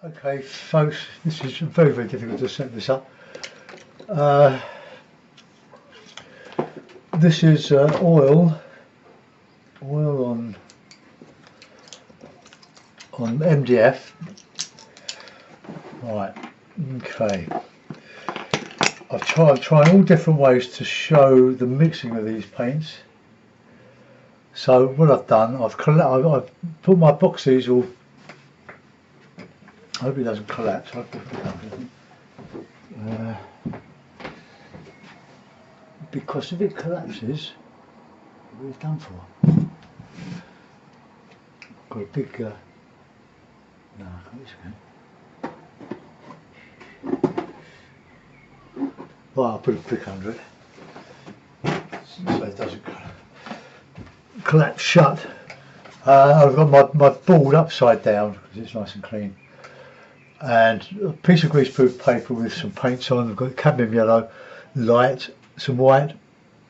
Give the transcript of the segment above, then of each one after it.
Okay folks, this is very difficult to set this up. This is oil on MDF. Right, okay. I'm trying all different ways to show the mixing of these paints. So what I've done, I've put my boxes all. I hope it doesn't collapse. Because if it collapses, we're done for. Got a big. No, it's okay. Well, I'll put a brick under it so it doesn't collapse shut. I've got my board upside down because it's nice and clean, and a piece of greaseproof paper with some paints on. I've got cadmium yellow, light, some white,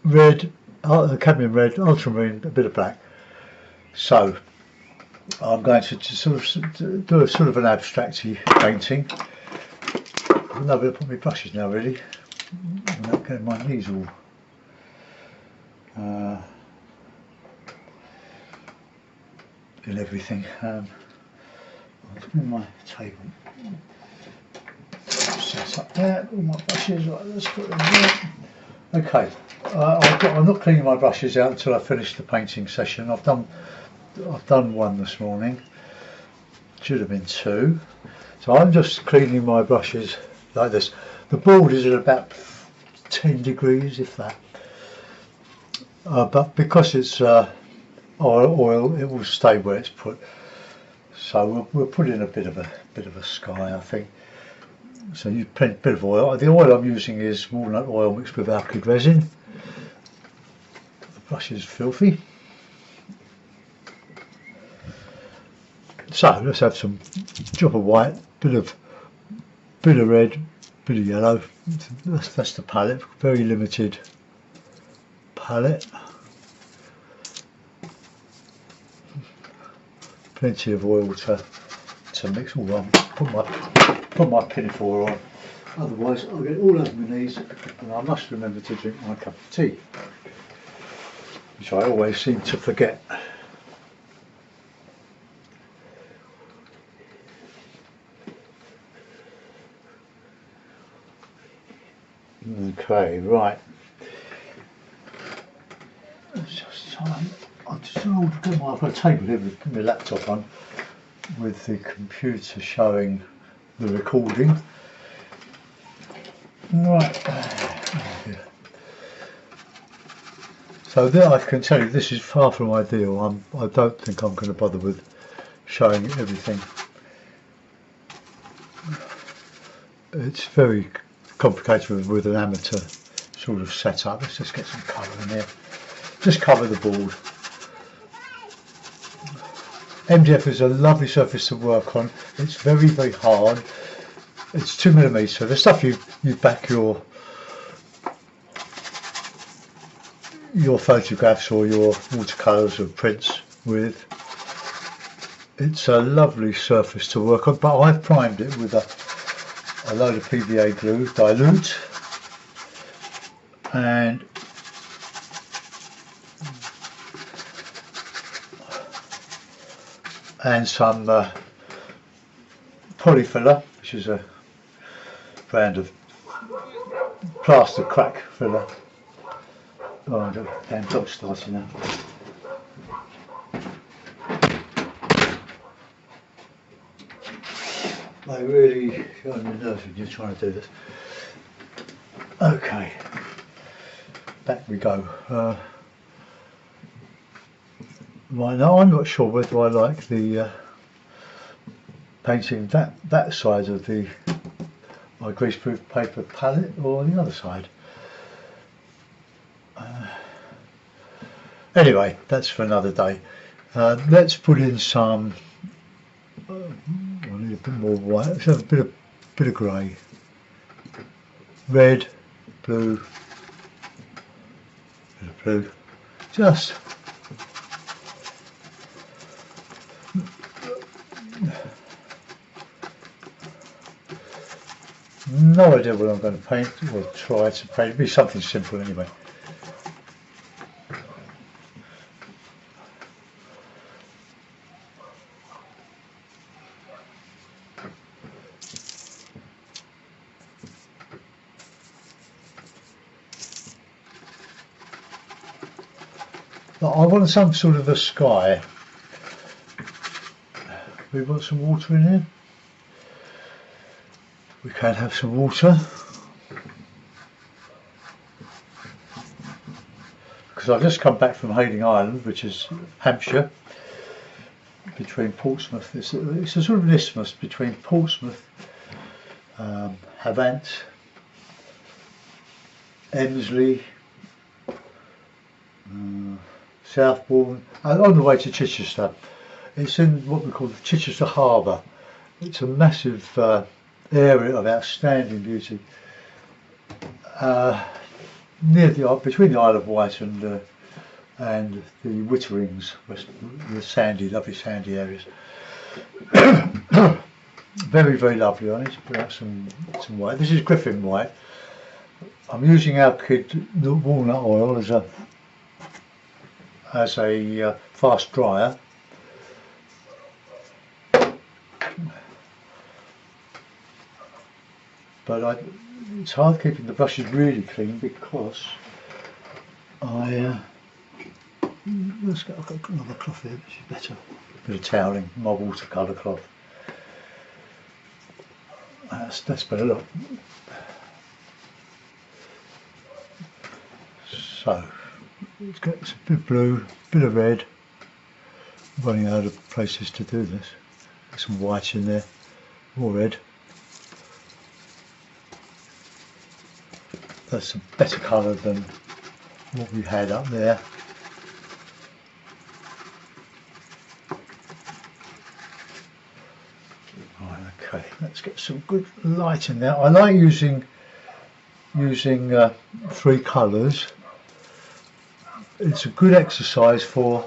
red, cadmium red, ultramarine, a bit of black. So I'm going to do a sort of an abstracty painting. I'm not going to put my brushes now really. I'm not getting my knees all and everything. I'll put my table. Set up there. All my brushes. Right, let's put them there. Okay. I'm not cleaning my brushes out until I finish the painting session. I've done one this morning. Should have been two. So I'm just cleaning my brushes like this. The board is at about 10 degrees, if that. But because it's oil, it will stay where it's put. So we'll put in a bit of a sky, I think. So you put a bit of oil. The oil I'm using is walnut oil mixed with alkyd resin. The brush is filthy. So let's have some drop of white, bit of red, bit of yellow. That's the palette. Very limited palette. Plenty of oil to mix. All on. Put my pinafore on. Otherwise, I'll get all over my knees, and I must remember to drink my cup of tea, which I always seem to forget. Okay, right. I've got a table here with my laptop on, with the computer showing the recording. Right. So there, I can tell you, this is far from ideal. I don't think I'm going to bother with showing everything. It's very complicated with an amateur sort of setup. Let's just get some colour in here. Just cover the board. MDF is a lovely surface to work on. It's very hard. It's 2mm. So the stuff you back your photographs or your watercolours or prints with, it's a lovely surface to work on. But I've primed it with a load of PVA glue, dilute, and some polyfiller, which is a brand of plaster crack filler. Oh, the damn dog's starting now. They really get on your nerves when you're trying to do this. Okay, back we go. Right now, I'm not sure whether I like the painting that side of my greaseproof paper palette or the other side. Anyway, that's for another day. Let's put in some. I need a bit more white. Let's have a bit of grey, red, blue, bit of blue. Just no idea what I'm going to paint, or try to paint. It'll be something simple anyway. I want some sort of a sky. We want some water in here. We can have some water. Because I've just come back from Hayling Island, which is Hampshire, between Portsmouth. It's a sort of an isthmus between Portsmouth, Havant, Emsley, Southbourne, and on the way to Chichester. It's in what we call the Chichester Harbour. It's a massive area of outstanding beauty, near between the Isle of Wight and the Witterings, the sandy, lovely sandy areas. Very, very lovely on it. Put out some white. This is Griffin white. I'm using Alkyd walnut oil as a fast dryer. But it's hard keeping the brushes really clean because I've got another cloth here, which is better. A bit of toweling, my watercolour cloth. That's better. Look. So it's got a bit of blue, a bit of red. I'm running out of places to do this. Got some white in there, more red. That's a better colour than what we had up there. Right, okay, let's get some good light in there. I like using three colours. It's a good exercise for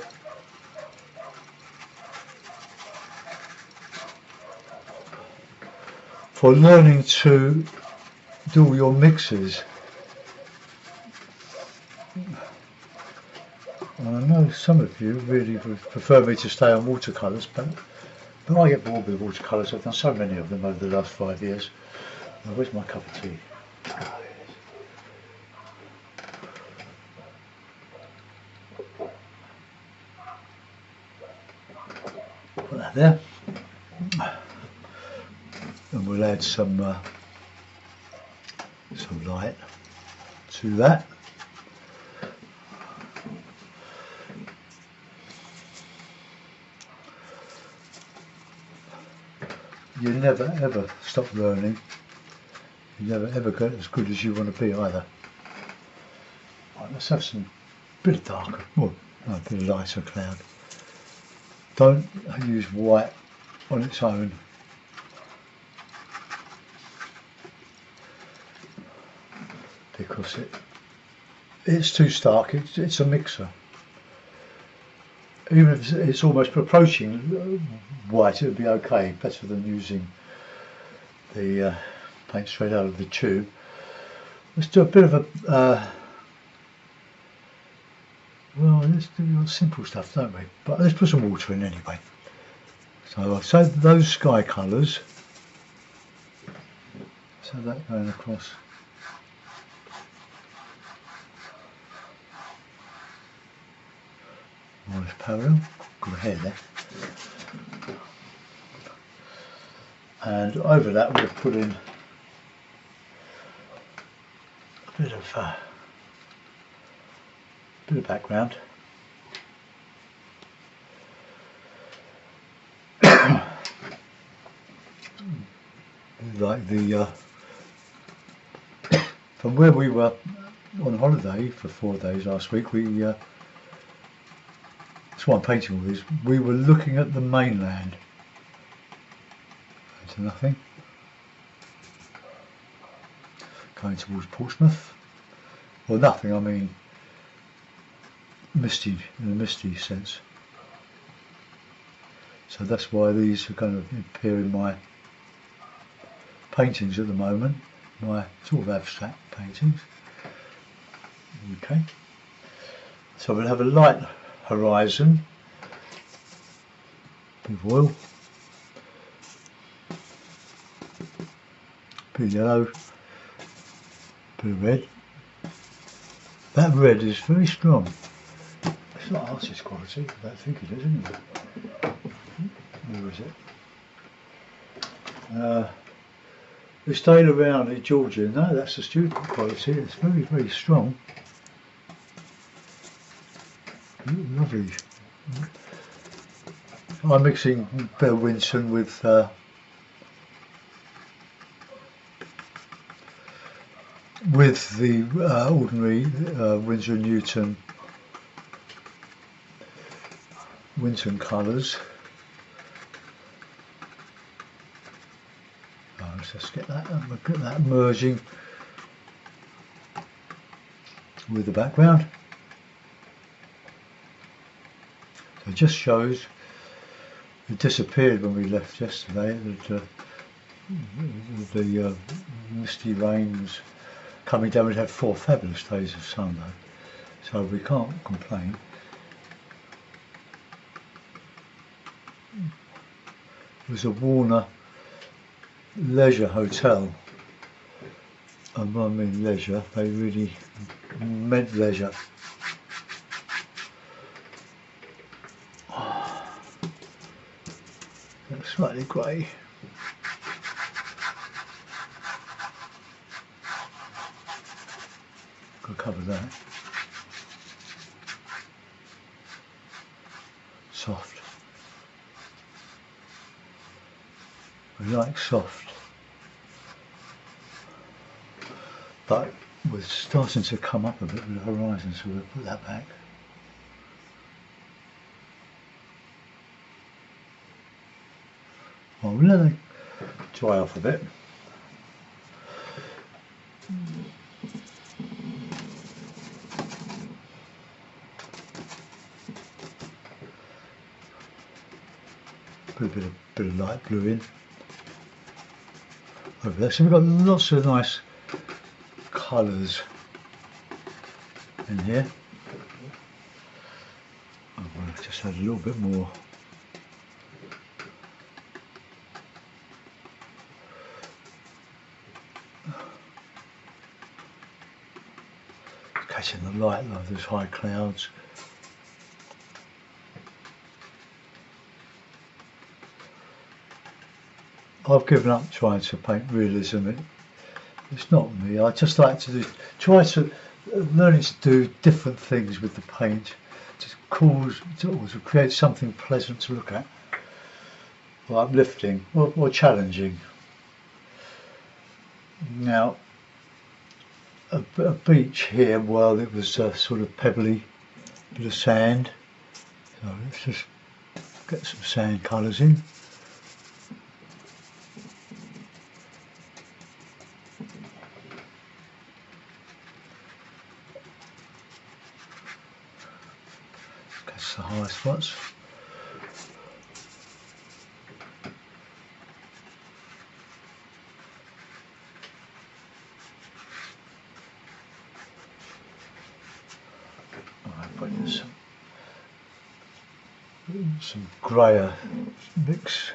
learning to do your mixes. I know some of you really would prefer me to stay on watercolours, but I get bored with watercolours. I've done so many of them over the last 5 years. Oh, where's my cup of tea? Oh, yes. Put that there, and we'll add some light to that. You never ever stop learning. You never ever get as good as you want to be either. Right, let's have some bit of darker, well, no, a bit of lighter cloud. Don't use white on its own. Because it's too stark. It's a mixer. Even if it's almost approaching white, it would be okay, better than using the paint straight out of the tube. Let's do a bit of a, well, let's do simple stuff, don't we? But let's put some water in anyway. So I've saved those sky colours, so that going across. More or less parallel, got a hair there. And over that we've put in a bit of background. Like the from where we were on holiday for 4 days last week, that's why I'm painting all this. We were looking at the mainland. Into nothing. Going towards Portsmouth. Well, nothing, I mean misty, in a misty sense. So that's why these are going to appear in my paintings at the moment. my sort of abstract paintings. Okay, so we'll have a light horizon with oil, bit of yellow, bit of red. That red is very strong. It's not artist quality, I don't think it is, isn't it? Where is it? The stayed around in Georgia. No, that's the student quality. It's very, very strong. Lovely. I'm mixing Bell Winston with the ordinary Winsor & Newton colours. Let's just get that merging with the background. So it just shows it disappeared when we left yesterday. The misty rains coming down. We'd had 4 fabulous days of sun though, so we can't complain. It was a Warner leisure hotel, and I mean leisure, they really meant leisure. That's slightly grey. Could cover that. Soft. We like soft, but we're starting to come up a bit with the horizon, so we'll put that back. Well, we'll let it dry off a bit. Put a bit of light blue in over there. So we've got lots of nice colours in here. I'm going to just add a little bit more. Catching the light of those high clouds. I've given up trying to paint realism. It's not me. I just like to learning to do different things with the paint, to create something pleasant to look at, or uplifting, or challenging. Now, a beach here, well, it was sort of pebbly, bit of sand. So let's just get some sand colours in. The high spots. Alright, put in some greyer mix.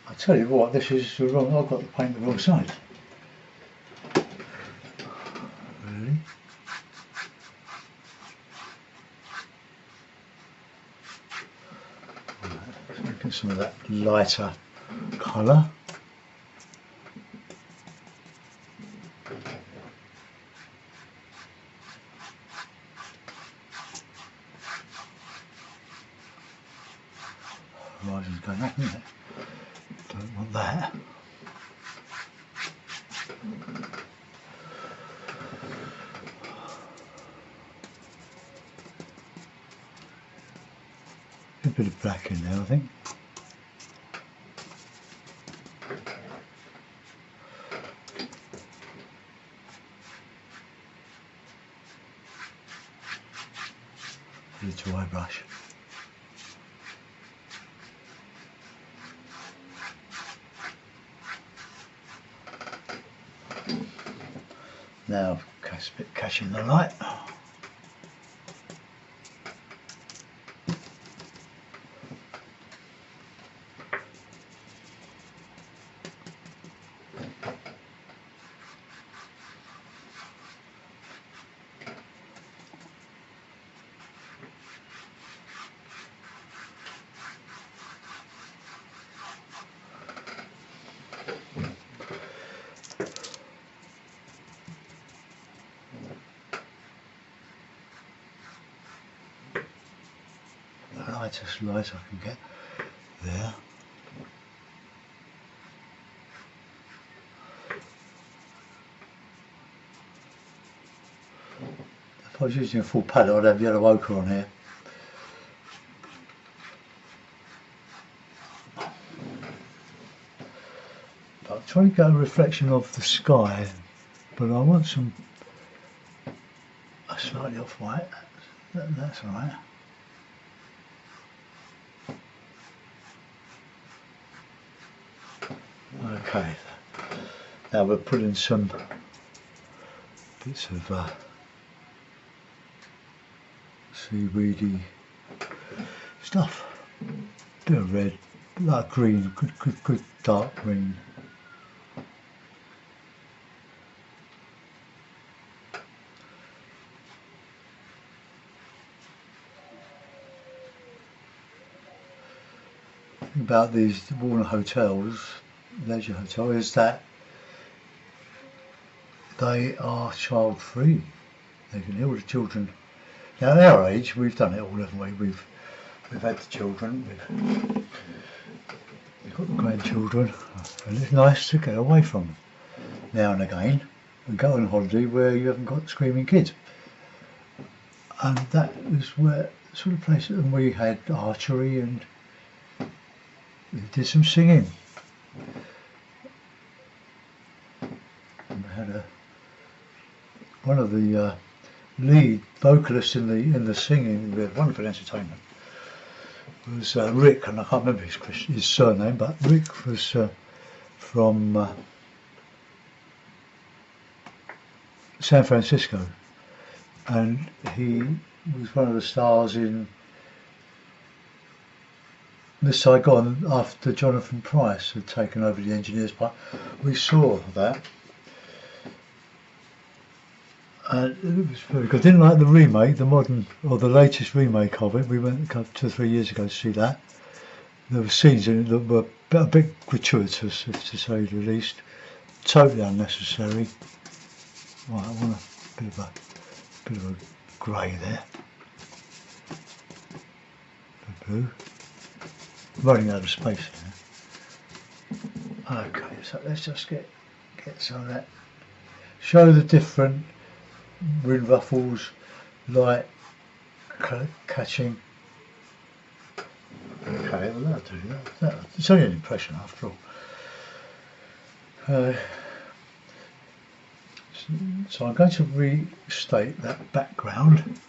I tell you what, this is the wrong. I've got to paint the wrong side. Really? Right, so get some of that lighter colour. Horizon's going up, isn't it? Don't want that. A bit of black in there, I think. with a dry brush. Now catching the light. Lightest light I can get there. If I was using a full palette, I'd have yellow ochre on here. But I'm trying to get a reflection of the sky, but I want some slightly off white. That's alright. Okay, now we're putting some bits of seaweedy stuff. Bit of red, like green, good dark green. The thing about these Warner hotels, leisure hotel, is that they are child free. They can all the children. Now at our age, we've done it all, haven't we? We've had the children, we've got the grandchildren, and it's nice to get away from them now and again and go on holiday where you haven't got screaming kids. And that was where sort of place, and we had archery and we did some singing. And we had one of the lead vocalists in the singing. We had wonderful entertainment. It was Rick, and I can't remember his surname, but Rick was from San Francisco, and he was one of the stars in Miss Saigon after Jonathan Price had taken over the engineers part. We saw that. And it was very good. I didn't like the remake, the modern or the latest remake of it. We went 2 or 3 years ago to see that. There were scenes in it that were a bit gratuitous, to say the least. Totally unnecessary. Right, I want a bit of a grey there. A blue. Running out of space here. Okay, so let's just get some of that. Show the different wind ruffles, light catching. Okay, well that'll do that. It's only an impression after all. So I'm going to restate that background.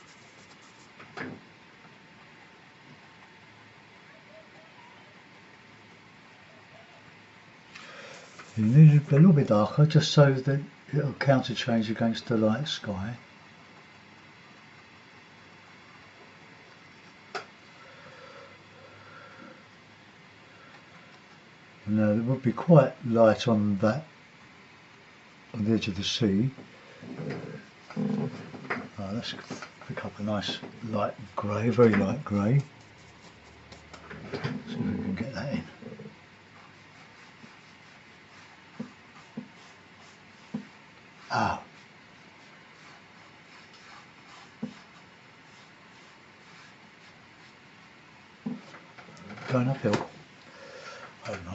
You need it a little bit darker, just so that it'll counter change against the light sky. Now it would be quite light on that, on the edge of the sea. Let's pick up a nice light grey, very light grey. See if we can get that in. Going uphill. I don't know.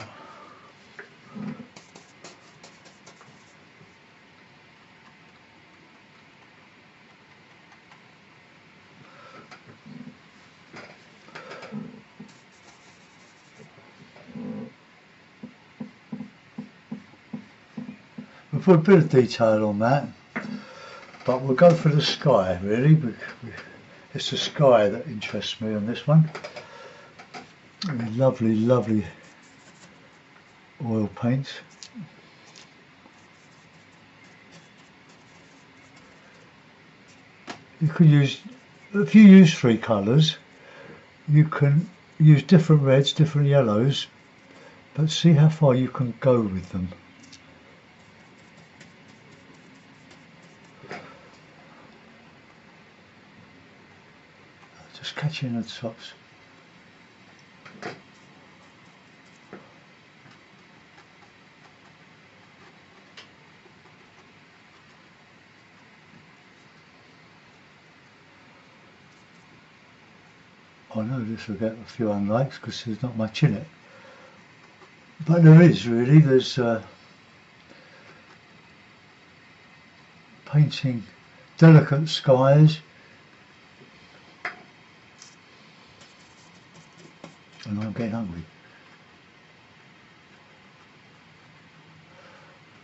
We'll put a bit of detail on that, but we'll go for the sky really. It's the sky that interests me on this one. Lovely, lovely oil paints. You can use, if you use 3 colours, you can use different reds, different yellows, but see how far you can go with them. Just catching the tops. I know this will get a few unlikes because there's not much in it, but there is really. There's painting delicate skies, and I'm getting hungry.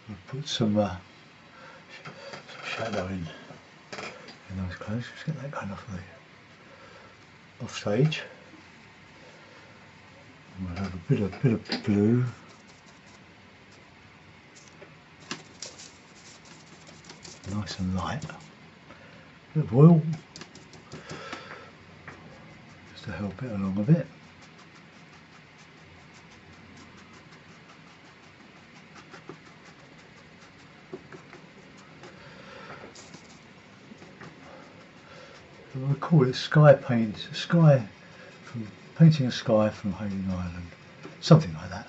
I'll put some shadow in those clothes. Just get that going off stage. And we'll have a bit of blue. Nice and light. A bit of oil. Just to help it along a bit. We call it sky paint, painting a sky from Hayling Island, something like that.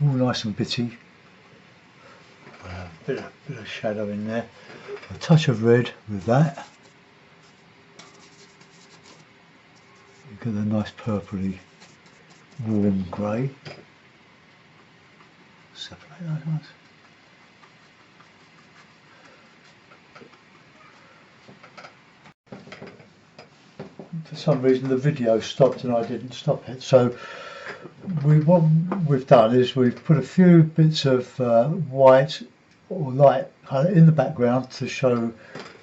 All nice and bitty. Bit of shadow in there. A touch of red with that. You get a nice purpley, warm grey. Separate those ones. For some reason the video stopped and I didn't stop it. So what we've done is we've put a few bits of white or light colour in the background to show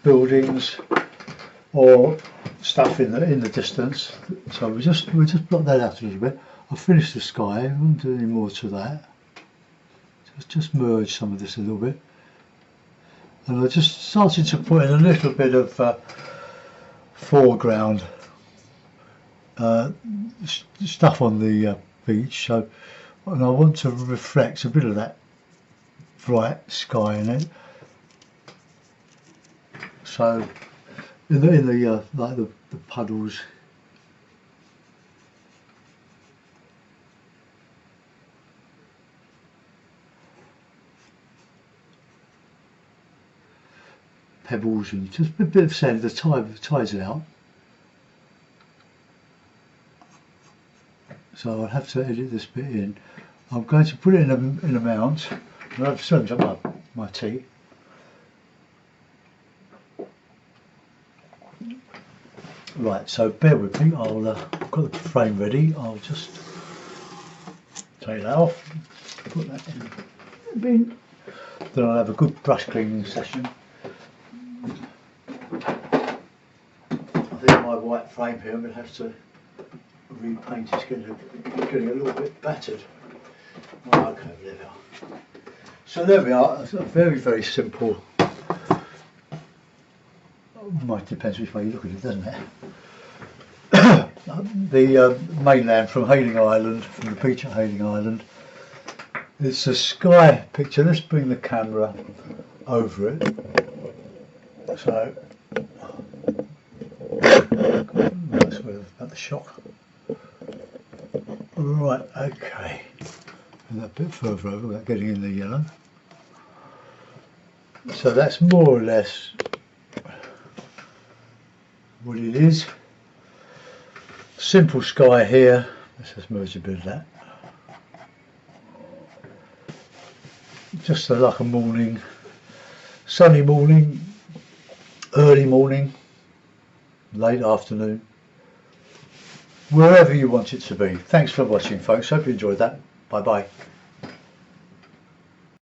buildings or stuff in the distance. So we just block that out a little bit. I'll finish the sky. I won't do any more to that. Just merge some of this a little bit, and I just started to put in a little bit of foreground stuff on the beach. So, and I want to reflect a bit of that bright sky in it. So, in the like the puddles. Pebbles and just a bit of sand. The tide's out, so I'll have to edit this bit in. I'm going to put it in a mount. I've summed up my tea. Right, so bear with me. I've got the frame ready. I'll just take that off, put that in the bin. Then I'll have a good brush cleaning session. I think my white frame here, I'm going to have to repaint. It's getting a little bit battered. Oh, okay, there we are. So there we are. It's a very, very simple. Might depends which way you look at it, doesn't it? The mainland from Hayling Island, from the beach at Hayling Island. It's a sky picture. Let's bring the camera over it. So that's about the shock. Right, okay. And a bit further over without getting in the yellow. So that's more or less what it is. Simple sky here. Let's just merge a bit of that. Just like a morning, sunny morning, early morning, late afternoon, wherever you want it to be. Thanks for watching, folks. Hope you enjoyed that. Bye bye.